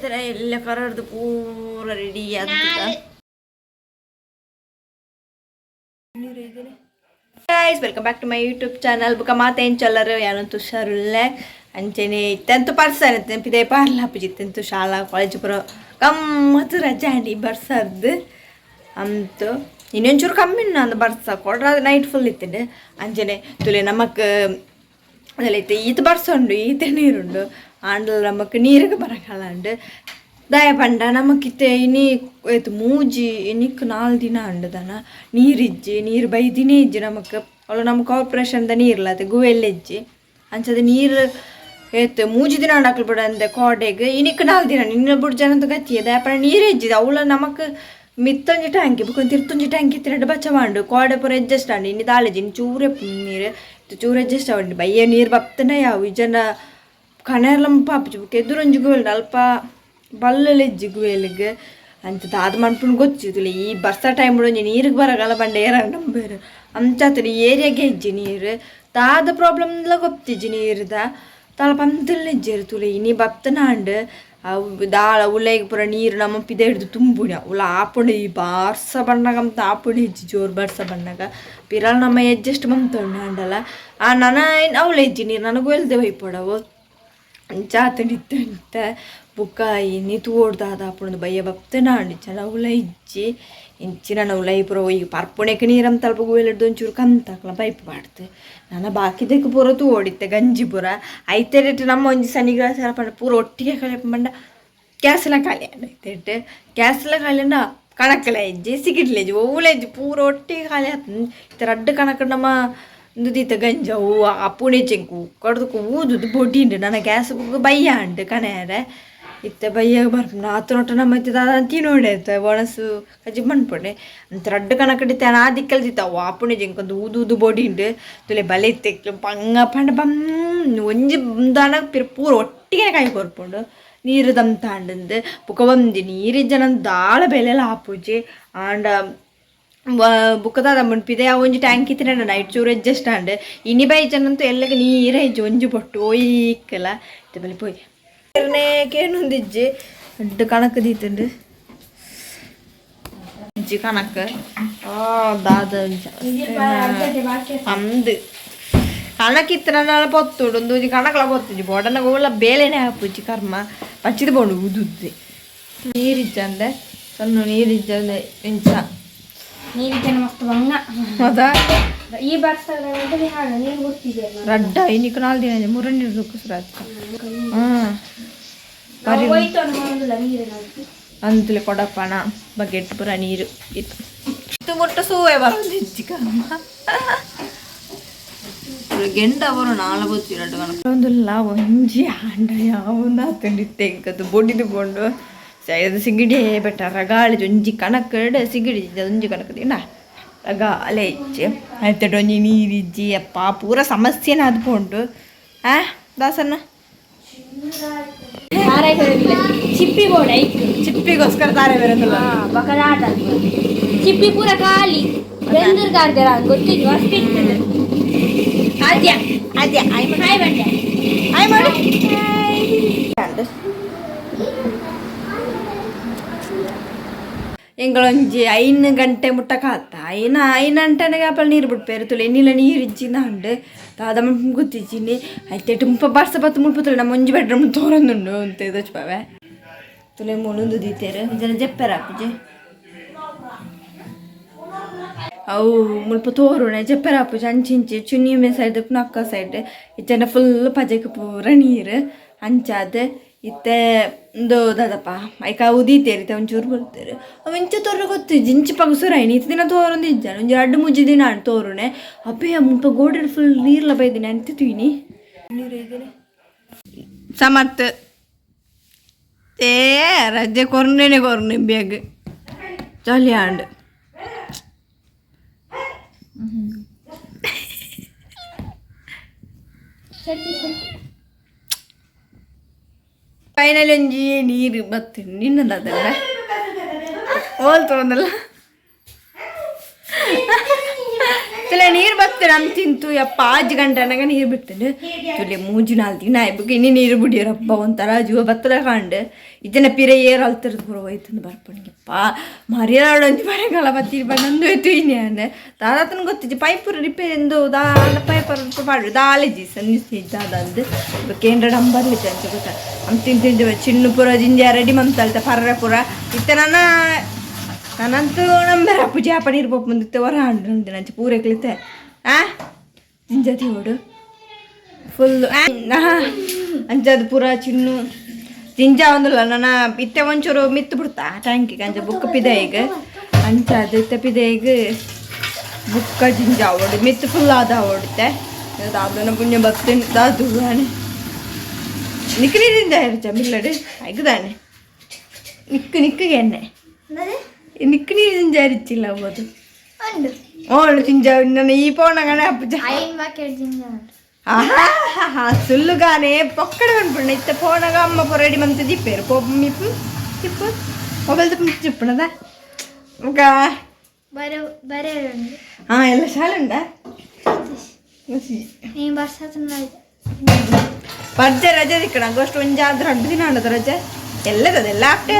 ಥರ ಎಲ್ಲ ಕರಡ್ದು ಪೂರ ready guys welcome back to my YouTube channel ಬುಕ್ಕ ಮಾತೇನು ಚಲ್ಲರು ಯಾರಂತೂ ಹುಷಾರುಳ್ಳೆ ಅಂಚೆನೆ ಇತ್ತಂತೂ ಪರ್ಸನ್ ನೆನಪಿದೆ ಪಾರ್ಲಾಪುಜಿತ್ತಂತೂ ಶಾಲಾ ಕಾಲೇಜ್ ಪುರ ಗಮ್ಮತ್ತು ರಜೆ ಅಂಡಿ ಬರ್ಸದ್ದು ಅಂತು ಇನ್ನೊಂಚೂರು ಕಮ್ಮಿ ಅಂದು ಬರ್ಸ ಕೊಡ್ರ ಅದು ನೈಟ್ ಫುಲ್ ಇತ್ತಿಂಡು ಅಂಚನೆ ತುಲೆ ನಮಕ್ ಅದಲ್ಲೈತೆ ಈತ ಬರ್ಸೊಂಡು ಈತ ನೀರುಂಡು ಆಂಡಲ್ ನಮಕ್ ನೀರಿಗೆ ಬರಕಲ್ಲಂಡು ದಯ ಪಂಡ ನಮಕಿತ್ತೆ ಇನಿ ಆಯ್ತು ಮೂಜಿ ಇನಿಕ್ 4 ದಿನ ಅಂಡದನ ನೀರಿಜ್ಜಿ ನೀರು ಬೈದಿನೇ ಇಜ್ಜಿ ನಮಕ್ ಅವಳು ನಮ್ಮ ಕಾರ್ಪೊರೇಷನ್ದ ನೀರ್ಲತ್ತೆ ಗುವೆಲ್ಲೆಜ್ಜಿ ಅಂಚದ ನೀರು ಏತು ಮೂಜಿ ದಿನ ಹಾಕಲ್ ಬಿಡ ಅಂದೆ ಕೋಡೆಗೆ ಇನಿಕ್ 4 ದಿನ ನಿನ್ನ ಬಿಡು ಜನದ ಗತಿಯ ದಯ ಪಂಡ ನೀರು ಇಜ್ಜಿದ ಅವಳ ನಮಕ್ ಮಿತ್ತೊಂಜಿ ಟ್ಯಾಂಕಿ ಬುಕ್ಕೊಂದು ತಿರ್ತೊಂಜಿ ಟ್ಯಾಂಕಿ ತಿನ್ನಡು ಬಚ್ಚವಾಂಡು ಕೋಡೆ ಪೂರ ಎಡ್ಜಸ್ಟ್ ಆಂಡು ಇನ್ನು ತಾಳೆಜಿ ಇನ್ನು ಚೂರೆ ನೀರು ಚೂರು ಅಡ್ಜಸ್ಟ್ ಆವಂಡು ಬಯ್ಯ ನೀರು ಬರ್ತನೆ ಯಾವ ಜನ ಕಣೆರ್ಲಮ್ಮ ಪಾಪು ಬುಕ್ ಎದುರೊಂಜಿ ಗುವೆಲ್ಡು ಅಲ್ಪ ಬಲ್ಲಲೆಜ್ಜಿ ಗುವೆಲಿಗೆ ಅಂತ ಅದು ಮನ್ಪುಂಡು ಗೊತ್ತಿದ್ದಿಲ್ಲ ಈ ಬರ್ಸ ಟೈಮ್ ಒಂಜಿ ನೀರಿಗೆ ಬರಗಲ್ಲ ಬಂಡ ಏರ ನಂಬೇರು ಅಂಚತ್ತಡಿ ಏರಿಯಾಗೆ ಇಜ್ಜಿ ನೀರು ತಾದ ಪ್ರಾಬ್ಲಮ್ ಎಲ್ಲ ಗೊತ್ತಿಜ್ಜಿ ನೀರ್ದ ತಳ ಪಂತಲ್ಲೆಜ್ಜೇರು ತುಲೆ ಇನಿ ಬತ್ತನಾಂಡು ಅವು ದಾಳ ಉಳ್ಳೈಗೆ ಪೂರ ನೀರು ನಮ್ಮ ಪಿದೆ ಹಿಡ್ದು ತುಂಬುಣ ಉಲ್ಲ ಆಪುಂಡು ಈ ಬಾರ್ಸ ಬಣ್ಣಗಂತ ಆಪುಂಡು ಇಜ್ಜಿ ಜೋರು ಬರ್ಸ ಬಣ್ಣಗ ಪಿರಲ್ ನಮ್ಮ ಎಡ್ಜಸ್ಟ್ ಮಂತೊಂಡು ಅಂಡಲ್ಲ ನನ್ನ ಅವಳು ಇಜ್ಜಿ ನೀರು ನನಗೂ ಎಲ್ದೆ ಹೊಯ್ಪೊಡವು ಚಾತಂಡಿತ್ತಂತ ಬುಕ್ಕ ಇನಿ ತೋಡ್ದಾದ ಆಪುಂಡು ಬಯ್ಯ ಬಪ್ತನ ಅಂಡಿಚ್ಚ ಉಲ ಇಜ್ಜಿ ಇಂಚಿನ ಉಲೈ ಪುರ ಈಗ ಪರ್ಪುಣೆಗೆ ನೀರಂ ತಲ್ಪ ಗುವೆಲಿಡ್ದು ಒಂಚೂರು ಕಂತಾಕಲ ಪೈಪ್ ಬಾಡ್ತೆ ನಾನು ಬಾಕಿದಕ್ಕೆ ಪೂರ ತೋಡಿತ್ತೆ ಗಂಜಿ ಪೂರ ಐತೆರೆಟ್ಟು ನಮ್ಮ ಒಂಜಿ ಸನಿ ಗ್ಲಾಸ್ ಪಂಡ ಪೂರ ಒಟ್ಟಿಗೆ ಕಳೆ ಪಂಡ ಗ್ಯಾಸ್ಲ ಖಾಲಿ ಐತೆಟ್ಟು ಗ್ಯಾಸ್ಲ ಖಾಲಿ ಅಂಡ ಕಣಕ್ಕಲ ಇಜ್ಜಿ ಸಿಗಿಡ್ಲೆಜ್ಜಿ ಓಲೆಜ್ಜಿ ಪೂರ ಒಟ್ಟಿಗೆ ಖಾಲಿ ಆತ ರಡ್ಡು ಕಣಕ್ಕ ನಮ್ಮ ನುದಿತ ಗಂಜ ಹೂವು ಆ ಪುಣೆ ಚೆಂಕು ಕಡ್ದಕ್ಕೆ ಊದುದು ಬೊಡ್ಡಿಂಡು ನನ್ನ ಗ್ಯಾಸ್ ಬಯ್ಯ ಅಂಡು ಕಣೆಯರೆ ಇತ್ತೆ ಬಯ್ಯಾಗ ಬರ್ಪುಂಡು ಆತು ನೋಟ ನಮ್ಮ ಇತ್ತದ ನೋಡೆ ಆಯ್ತು ಒಣಸು ಕಜ್ಜಿ ಮಣ್ಪುಂಡೆ ಅಂತ ರಡ್ಡು ಕಣಕಡಿತ್ತೆ ಆ ದಿಕ್ಕಲ್ದಿತ್ತ ಆ ಪುಣೆ ಚೆಂಕೊಂದು ಊದು ಬೊಡಿಂಡು ತುಲೆ ಬಲೆ ತೆಕ್ಲು ಪಂಗ ಪಂಡ ಒಂಜಿ ದಾನ ಪೂರ ಒಟ್ಟಿಗೆ ಕಾಯಿ ಕೊರ್ಪುಂಡು ನೀರು ದಂತಾಂಡು ಬುಕ್ಕ ಒಂಜಿ ನೀರಿಜ್ಜನ ದಾಳ ಬೆಲೆಲ್ಲ ಆಪುಜಿ ಆಂಡ ಬುಕ್ಕದ ಮುನ್ಪಿದೆ ಆ ಒಂಜಿ ಟ್ಯಾಂಕ್ ಇತ್ತಿನ ನೈಟ್ ಚೂರು ಅಡ್ಜಸ್ಟ್ ಆಂಡು ಇನಿ ಬೈ ಜನಂತೂ ಎಲ್ಲಗೆ ನೀರೇ ಇಜ್ಜಿ ಒಂಜಿ ಪೊಟ್ಟು ಒಯ್ಕಲ್ಲ ಇತ್ತೆ ಬಲಿ ಪೋಯ್ ಕೇನೊಂದಿಜ್ಜಿ ದೊಡ್ಡ ಕಣಕ್ ದೀತಂಡು ಇಜ್ಜಿ ಕಣಕ್ ದಾದ ಅಂದು ಕಣಕ್ಕಿತ್ತು ನನ್ನ ಪೊತ್ತುಡು ಒಂದು ಕಣಕ್ಲ ಪೊತ್ತುಜಿ ಬೋಡನ ಗೋಲ ಬೇಳೆನೆ ಹಾಪುಜಿ ಕರ್ಮ ಪಚ್ಚಿದ ಬೋಡು ಉದುದ್ದೆ ನೀರಿಜ್ಜಂದೆ ಸಣ್ಣ ನೀರಿಜ್ಜಂದೆ ಇಂಚ ನೀರಿನ ಮಸ್ತ್ ಬಂಗ ಹೌದಾ ಈ ಬರ್ಸ ನೀರು ಗೊತ್ತಿದೆ ರಡ್ಡ ಇನ್ನಿಕ್ 4 ದಿನ ಮೂರ ನೀರು ರುಕ್ಕಿಸ್ರಾತ್ ಅಂತಲೇ ಕೊಡಪ್ಪಣ ಬಕೆಟ್ ಪುರ ನೀರು ಇತ್ತು ಮುಟ್ಟ ಸೂವೆ ಬರೋದಿಜ್ಜಿ ಕರ್ಮ ಗೆಂಡ ಅವರು ನಾಳೆ ಗೊತ್ತಿರಡು ಒಂದಿಲ್ಲ ಒಂಜಿ ಆಂಡ ಯಾವೊಂದು ಹಾಕೊಂಡಿತ್ತೆ ಇಂಕದ್ದು ಬೊಡಿದುಕೊಂಡು ಅದು ಸಿಗಿಡಿ ಬೆಟ್ಟ ಗಾಳಿ ಒಂಜಿ ಕಣಕಡ್ ಸಿಗಿಡಿ ಒಂಜಿ ಕಣಕದಿನ ಗಾಲೆ ಇಚ್ಚಿ ಆಯ್ತು ಒಂಜಿ ನೀರಿಜ್ಜಿ ಅಪ್ಪ ಪೂರ ಸಮಸ್ಯೆನ ಅದ್ಕೊಂಡು ದಾಸನ್ನ ಚಿಪ್ಪಿ ಬೋಡ ಚಿಪ್ಪಿಗೋಸ್ಕರ ತಾರೆ ಬರೋದಿಲ್ಲ ಬಕದಾಟ ಚಿಪ್ಪಿ ಪೂರ ಖಾಲಿ ಬೆಂದೂರ್ಗಾರ್ದರ ಗೊತ್ತಿದ್ದು ಅಷ್ಟು ಇರ್ತದೆ ಆದ್ಯ ಆದ್ಯ ಹಾಯ್ ಬಂಡೆ ಹಾಯ್ ಮಾಡು ಎಂಗಳೊಂಜಿ 5 ಗಂಟೆ ಮುಟ್ಟ ಕಾತ ಐನ ಗಂಟೆಗೆ ಆಪಲ್ ನೀರು ಬಿಡ್ಪೇರು ತುಲೆ ಇನ್ನಿಲ್ಲ ನೀರು ಇಜ್ಜಿನ ಅಂಡು ದಾದ ಗೊತ್ತಿಜ್ಜಿನಿ ಆಯ್ತು ಟುಂಪ ಬರ್ಸ ಬತ್ತು ಮುಳ್ಪುತ್ತಲೆ ನಮ್ಮ ಒಂಜಿ ಬೆಡ್ರೂಮ್ ತೋರೊಂದುಂಡು ಅಂತ ಇದಚ್ಪಾವೆ ತುಲೆ ಮುಳುಂದು ದೀತೇರು ಇದನ್ನು ಜಪ್ಪೆರ ಹಾಪುಜಿ ಅವು ಮುಲ್ಪ ತೋರುಣೆ ಜಪ್ಪೆರ ಹಾಪುಜಿ ಅಂಚಿಂಚಿ ಚುನ್ನಿ ಸೈಡ್ ನಕ್ಕ ಸೈಡ್ ಇಚ್ಚನ ಫುಲ್ ಪಜಕ್ಕೆ ಪೂರ ನೀರು ಅಂಚಾದ ಇತ್ತೆ ಒಂದು ದಾದಪ್ಪ ಐಕ ಉದೀತೇರಿತೆ ಒಂಚೂರು ಬರ್ತಾರೆ ಅವು ಇಂಚ ತೋರ ಗೊತ್ತಿಜ್ಜಿ ಇಂಚಿ ಪಗಸುರ ಐನಿ ಇತ್ತು ದಿನ ತೋರೊಂದು ಇಜ್ಜಾನ ಒಂಜಿ 2-3 ದಿನ ಅಣ್ಣ ತೋರುಣೆ ಅಪ್ಪೆ ಮುಲ್ಪ ಗೋಡೆ ಫುಲ್ ನೀರ್ಲ ಬೈದಿನಿ ಅಂತಿತ್ತೀನಿ ನೀರು ಇದ್ದೀನಿ ಸಮರ್ಥ ಏ ರಜೆ ಕೊರ್ನೆ ಬೇಗ ಜಾಲಿ ಆಂಡ್ ಫೈನಲಿ ಒಂಜಿ ನೀರು ಬತ್ತು ನಿನ್ನದಲ್ಲ ಹೋಲ್ತು ಒಂದಲ್ಲ ಚಲ ನೀರು ಬರ್ತೇನೆ ಅಂತ ತಿಂತು ಯಪ್ಪ 5 ಗಂಟೆ ಅನ್ನಗ ನೀರು ಬಿಡ್ತೇನೆ ಚೊಲ್ಲಿ 3-4 ದಿನ ಆಯ್ಬೇಕು ಇನ್ನು ನೀರು ಬಿಡಿಯರಪ್ಪ ಒಂಥರ ಜೀವ ಬತ್ತದ ಕಾಂಡು ಇದನ್ನ ಪಿರ ಏರು ಅಲ್ತಿರೋದು ಬರೋ ಹೋಯ್ತಂದು ಬರ್ಪಣಿಯಪ್ಪ ಮರಿಯಾಡೊಂದು ಮಳೆಗಾಲ ಬತ್ತೀರಿ ಬಂದು ಹೋಯ್ತು ಇನ್ನೇ ದಾದಾತನ ಗೊತ್ತಿದ್ದು ಪೈಪುರ ರಿಪೇರಿ ಎಂದು ದಾಲ ಪೈಪರ್ ಮಾಡಿ ದಾಲೇಜಿ ಸಂದಿಸ್ತಿದ್ದಂದು ಕೇಂದ್ರ ಡಂಬರ್ಲಿದ್ದೆ ಅಂತ ಗೊತ್ತಾ ಅಂತ ತಿಂತಿದ್ದೇವೆ ಚಿನ್ನು ಪುರ ಜಿಂಜ ರೆಡಿ ಮಮ್ತಲ್ತ ಪರ್ರೆ ಪುರ ಇತ್ತೆ ನಾನಂತೂ ನಂಬರ ಪೂಜೆ ಪನೀರ್ ಪಪ್ಪು ಮುಂದಿತ್ತೆ ಹೊರ ಹಂಡ್ರೆ ನಂಚೆ ಪೂರೈಕ್ಲಿತ್ತೆ ಜಿಂಜತಿ ಓಡು ಫುಲ್ಲು ಅಂಚದು ಪೂರ ಚಿನ್ನು ಜಿಂಜ ಒಂದಲ್ಲ ನನ್ನ ಇತ್ತೆ ಒಂಚೂರು ಮಿತ್ತು ಬಿಡ್ತಾ ಟ್ಯಾಂಕಿಗೆ ಅಂಚೆ ಬುಕ್ಕ ಪಿದೆ ಈಗ ಅಂಚದು ಇತ್ತೆ ಪಿದೆ ಈಗ ಬುಕ್ಕ ಜಿಂಜ ಓಡು ಮಿತ್ತು ಫುಲ್ ಆದ ಓಡುತ್ತೆ ಅದನ್ನ ಪುಣ್ಯ ಬರ್ತೀನಿ ದಾದು ದಾನೆ ನಿಕ್ಕಲಿಂದ ಇರ್ಚ ಮಿಲ್ಲಡು ಆಯ್ಕದಾನೆ ನಿಕ್ಕಿಗೆ ಎಣ್ಣೆ ನಿಕ್ಕು ನೀರು ಜಿಂಜ ಇರಿಚಿಲ್ಲ ಹೋದು ಓಳು ಜಿಂಜ ನನ್ನ ಈ ಪೋಣಗಣೆ ಅಪ್ಪಜ ಸುಳ್ಳುಗಾನೆ ಪೊಕ್ಕಡೆ ಕನ್ಪುಣ್ಣ ಇತ್ತ ಪೋಣಗ ಅಮ್ಮ ಪೊರಡಿ ಮಂತ ಜಿಪ್ಪೇರು ಪೊಮ್ಮಿಪ್ಪು ಚಿಪ್ಪು ಮೊಬೈಲ್ ಚಿಪ್ಪಣದ ಎಲ್ಲ ಶಾಲೆ ಉಂಡ ಪರ್ಜೆ ರಜೆ ದಿಕ್ಕಣ ಅಗೋಸ್ಟ್ 1 ಆದ್ರೆ 2 ದಿನ ಆಡದ ರಜೆ ಎಲ್ಲದೆಲ್ಲ ಅಪ್ಟೇ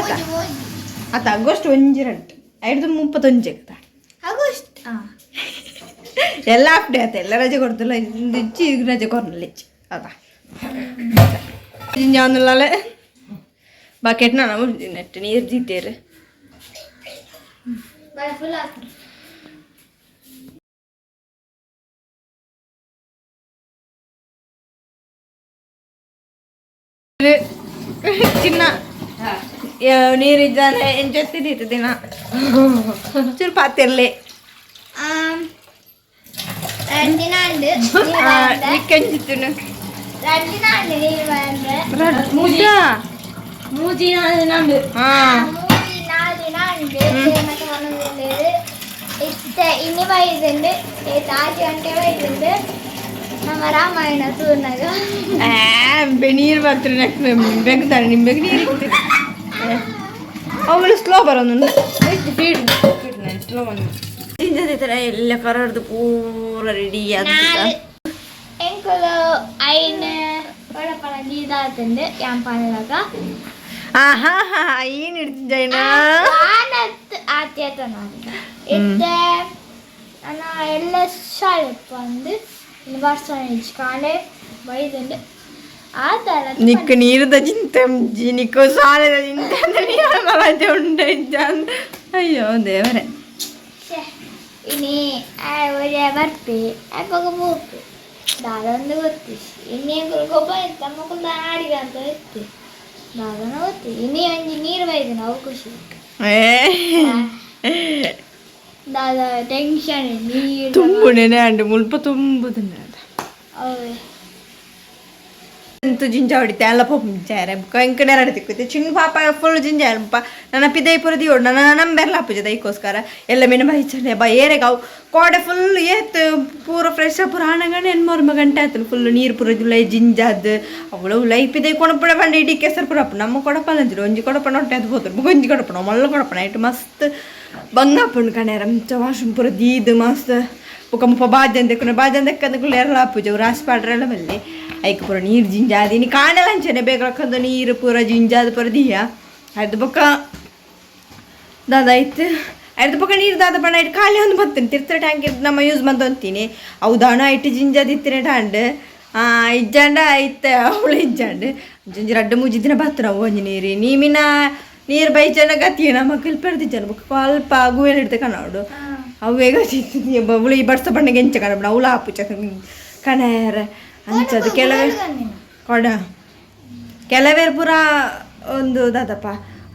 ಆತ ಅಗೋಸ್ಟ್ 1 31 ಎಲ್ಲ ಅಪ್ಡೇ ಆತ ಎಲ್ಲ ರಜೆ ಕೊಡ್ತಿಲ್ಲ ಇಚ್ಚಿ ರಜೆ ಕೊರ್ನಲ್ಲಿ ಇಚ್ಚಿ ಅದ ಜಿಂಜಾವನ್ನಲ್ಲ ಬಕೆಟ್ ನಾನು ನೆಟ್ಟು ನೀರು ಜಿತ್ತೇರು ಚಿನ್ನ ನೀರಿದ್ದಾನೆ ಎಂಜೊತ್ತಿದ್ದು ದಿನ ಚೂರು ಪಾತಿರ್ಲಿ ఇన్ని వైద్యుండు 8 గంటೆ వైద్యుండు ನಮ್ಮ ರಾಮಾಯಣ ತೂರ್ನಾಗ ನೀರು ಬರ್ತಾರೆ ನೆಕ್ಸ್ಟ್ ಬೆಗ್ತಾರೆ ನಿಮ್ಗೆ ನೀರು ಇರ್ತೀರಿ ಅವಳು ಸ್ಲೋ ಬರೋದು ಸ್ಲೋ ಬಂದು ತಿಂಜದ ಥರ ಎಲ್ಲ ಕರಡ್ದು ಪೂರ ರೆಡಿ ಎಂಕಲು ಐನ ಒಳಪಣ ಗೀದಾತಂದು ಯಾಂಪಾನದಾಗ ಏನು ಇಡ್ತಿದ್ದ ಆತ್ಯತ ನಾನು ಇತ್ತೆ ನಾನು ಎಲ್ಲ ಶಾಲೆಪ್ಪ ಅಂದು ವರ್ಷ ಕಾಲೇ ಬೈದಂಡು ಆ ಥರ ನಿಕ್ಕ ನೀರದ ಚಿಂತೆ ನಿಕ್ಕ ಸಾಲದ ಚಿಂತೆ ಉಂಡ ಅಯ್ಯೋ ದೇವರೇ ഇനി ഒരു വർപ്പ് അപ്പൊക്കെ മൂപ്പ് ദാദൊന്ന് കൊത്തി ഇനി കൊപ്പം നമുക്ക് നാടികാന്ത എത്തി ദാദന കൊത്തി ഇനി അഞ്ച് നീര് വൈകുന്ന അവ ಖುಷಿ ದಾದಾ ಟೆನ್ಷನ್ ನೀರು ತುಂಬುನೇನೆ ಅಂಡು ಮುಲ್ಪ ತುಂಬುದನ್ನ ಅವೇ ಎಂತು ಜಿಂಜ ಹೊಡಿತೆ ಎಲ್ಲ ಪಪ್ಪ ಮಿಂಚಾರೆ ಕಂಕಣ ಎರಡು ತಿಕ್ಕುತ್ತೆ ಚಿನ್ನ ಪಾಪ ಫುಲ್ ಜಿಂಜ ಅಲ್ಪ ನನ್ನ ಪಿದೈಪುರದಿ ಓಡ್ ನನ್ನ ನಂಬೆರ್ಲ ಅಪ್ಪಜದ ಈಗೋಸ್ಕರ ಎಲ್ಲ ಮೆನ ಬೈಚನೆ ಬಾ ಏರೆಗಾವು ಕೋಡೆ ಫುಲ್ ಏತ್ ಪೂರ ಫ್ರೆಶ್ ಪೂರ ಹಣಗಣ 2-3 ಗಂಟೆ ಆಯ್ತು ಫುಲ್ ನೀರು ಪೂರದಿಲ್ಲ ಜಿಂಜಾದ್ ಅವಳು ಲೈ ಪಿದೈ ಕೊಣಪುಣ ಬಂದು ಇಡೀ ಕೆಸರು ಪುರಪ್ಪ ನಮ್ಮ ಕೊಡಪಲ್ಲ ಅಂತಿರು ಒಂಜಿ ಕೊಡಪಣ ಹೊಟ್ಟೆ ಅದು ಹೋದ್ರು ಒಂಜಿ ಕೊಡಪಣ ಮಲ್ಲ ಕೊಡಪಣ ಇಟ್ಟು ಮಸ್ತ್ ಬಂಗಾಪುಂಡು ಕಣೆ ರಂಚ ವಾಶ್ರೂಮ್ ಪೂರ ದೀದು ಮಸ್ತ್ ಒಕ್ಕ ಮುಪ್ಪ ಬಾಜಂದಕ್ಕಂದಕ್ಕೂ ಎಲ್ಲ ಅಪ್ಪುಜವು ರಾಸಿ ಪಾಡ್ರೆಲ್ಲ ಬಲ್ಲಿ ಐಕ್ ಪೂರ ನೀರು ಜಿಂಜಾದಿ ನೀ ಕಾಣಲ್ಲ ಅಂಚನೆ ಬೇಕಾದ ನೀರು ಪೂರ ಜಿಂಜಾದ ಪೂರ ದಿಯ ಅರ್ಧ ಪಕ್ಕ ದಾದ ಆಯ್ತು ಅರ್ಧ ಪಕ್ಕ ನೀರು ದಾದ ಬಣ್ಣ ಇಟ್ಟು ಖಾಲಿ ಒಂದು ಬರ್ತೇನೆ ತಿರ್ತರ ಟ್ಯಾಂಕ್ ನಮ್ಮ ಯೂಸ್ ಬಂದು ಅಂತೀನಿ ಅವು ದಣ ಇಟ್ಟು ಜಿಂಜಾದ ಇತ್ತಿನ ಟಾಂಡ್ ಇಜ್ಜಾಂಡ ಐತೆ ಅವಳು ಇಜ್ಜಾಂಡ್ ಜಂಜಿ 2-3 ದಿನ ಬರ್ತಾರೆ ಅವು ಒಂಜಿ ನೀರು ನೀಮಿನ ನೀರು ಬೈಚನ ಗತಿಯ ನಮ್ಮ ಕೈಲಿ ಪೆಡ್ದಿಜ್ಜನ ಬುಕ್ ಸ್ವಲ್ಪ ಗುವೇಲ್ ಇಡ್ತೆ ಕಣವಡು ಅವೇಗ ಅವಳು ಈ ಬಡ್ಸ ಬಣ್ಣಗೆ ಎಂಚ ಕಣಬಣ ಅವಳು ಹಾಪು ಚಕ ಕಣೇರ ಅಂಚದು ಕೆಲವೇ ಪೂರ ಒಂದು ದಾದಪ್ಪ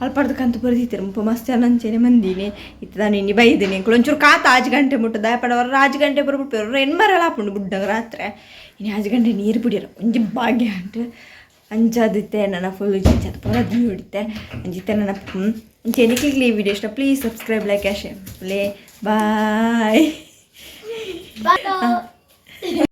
ಅಲ್ಪಡ್ದು ಕಂತು ಪುರದಿತ್ತಾರೆ ಮುಪ್ಪ ಮಸ್ತ್ ಅಂಚೆನೆ ಮಂದಿನಿ ಇತ್ತು ನಿನ್ನೆ ಬೈದಿನಿ ಒಂಚೂರು ಕಾತ 5 ಗಂಟೆ ಮುಟ್ಟದ ಪಡವರ 5 ಗಂಟೆ ಪುರ ಬಿಟ್ಟು ಎಣ್ಮರೆಲ್ಲ ಹಾಪುಂಡು ಬುಡ್ಡಾಗ ರಾತ್ರಿ ಇನ್ನು 5 ಗಂಟೆ ನೀರು ಬಿಡಿರ ಒಂಜಿ ಭಾಗ್ಯ ಅಂಟು ಅಂಚದಿತ್ತೆ ನನ್ನ ಫುಲ್ ಜಿಂಚದ ಪೂರ ದಿ ಹೊಡಿತೆ ಅಂಜಿತ್ತೆ ನನ್ನ ಚೆನಿಕ್ಲಿ ಈ ವಿಡಿಯೋ ಇಷ್ಟ please subscribe like share play bye